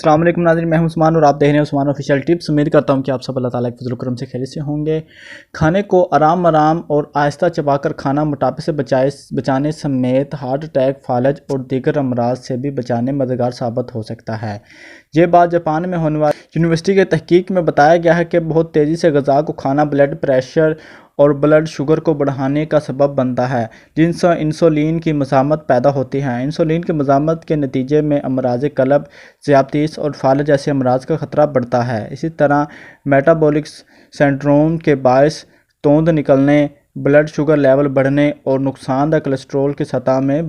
السلام علیکم ناظرین، میں ہوں عثمان اور آپ دیکھ رہے ہیں عثمان آفیشیل ٹپس۔ امید کرتا ہوں کہ آپ سب اللہ تعالیٰ کے فضل و کرم سے خیریت سے ہوں گے۔ کھانے کو آرام اور آہستہ چبا کر کھانا موٹاپے سے بچانے سمیت ہارٹ اٹیک، فالج اور دیگر امراض سے بھی بچانے مددگار ثابت ہو سکتا ہے۔ یہ بات جاپان میں ہونے والی یونیورسٹی کے تحقیق میں بتایا گیا ہے کہ بہت تیزی سے غذا کو کھانا بلڈ پریشر اور بلڈ شوگر کو بڑھانے کا سبب بنتا ہے، جن سے انسولین کی مزاحمت پیدا ہوتی ہے۔ انسولین کی مزاحمت کے نتیجے میں امراض قلب، ذیابیطس اور فالج جیسے امراض کا خطرہ بڑھتا ہے۔ اسی طرح میٹابولک سنڈروم کے باعث توند نکلنے، بلڈ شوگر لیول بڑھنے اور نقصان دہ کولیسٹرول کی سطح میں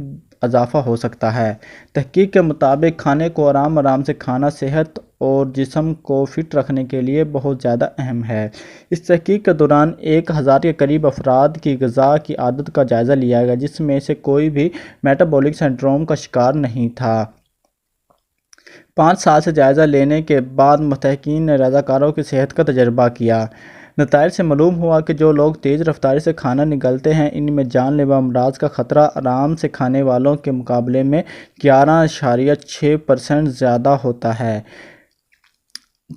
اضافہ ہو سکتا ہے۔ تحقیق کے مطابق کھانے کو آرام سے کھانا صحت اور جسم کو فٹ رکھنے کے لیے بہت زیادہ اہم ہے۔ اس تحقیق کے دوران 1000 کے قریب افراد کی غذا کی عادت کا جائزہ لیا گیا، جس میں سے کوئی بھی میٹابولک سنڈروم کا شکار نہیں تھا۔ 5 سال سے جائزہ لینے کے بعد محققین نے رضاکاروں کی صحت کا تجربہ کیا۔ نتائج سے معلوم ہوا کہ جو لوگ تیز رفتاری سے کھانا نگلتے ہیں، ان میں جان لیوا امراض کا خطرہ آرام سے کھانے والوں کے مقابلے میں 11.6% زیادہ ہوتا ہے۔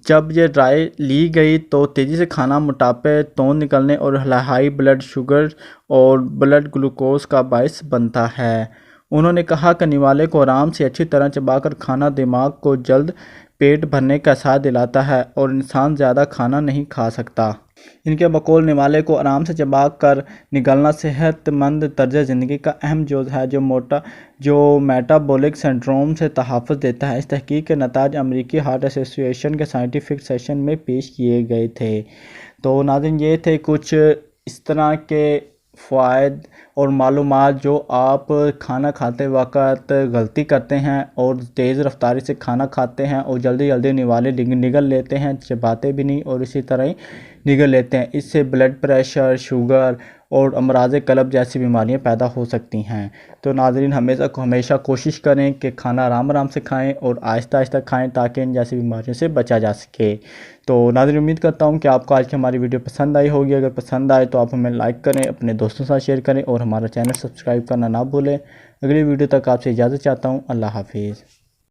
جب یہ رائے لی گئی تو تیزی سے کھانا موٹاپے، توند نکلنے اور ہائی بلڈ شوگر اور بلڈ گلوکوز کا باعث بنتا ہے۔ انہوں نے کہا کہ نوالے کو آرام سے اچھی طرح چبا کر کھانا دماغ کو جلد پیٹ بھرنے کا احساس دلاتا ہے اور انسان زیادہ کھانا نہیں کھا سکتا۔ ان کے بقول نوالے کو آرام سے چبا کر نگلنا صحت مند طرز زندگی کا اہم جزو ہے جو میٹابولک سنڈروم سے تحفظ دیتا ہے۔ اس تحقیق کے نتائج امریکی ہارٹ ایسوسی ایشن کے سائنٹیفک سیشن میں پیش کیے گئے تھے۔ تو ناظرین، یہ تھے کچھ اس طرح کے فوائد اور معلومات جو آپ کھانا کھاتے وقت غلطی کرتے ہیں اور تیز رفتاری سے کھانا کھاتے ہیں اور جلدی نوالے نگل لیتے ہیں، چباتے بھی نہیں اور اسی طرح ہی نگل لیتے ہیں۔ اس سے بلڈ پریشر، شوگر اور امراض قلب جیسی بیماریاں پیدا ہو سکتی ہیں۔ تو ناظرین، ہمیشہ کوشش کریں کہ کھانا آرام سے کھائیں اور آہستہ کھائیں تاکہ ان جیسی بیماریوں سے بچا جا سکے۔ تو ناظرین، امید کرتا ہوں کہ آپ کو آج کی ہماری ویڈیو پسند آئی ہوگی۔ اگر پسند آئے تو آپ ہمیں لائک کریں، اپنے دوستوں کے ساتھ شیئر کریں اور ہمارا چینل سبسکرائب کرنا نہ بھولیں۔ اگلی ویڈیو تک آپ سے اجازت چاہتا ہوں۔ اللہ حافظ۔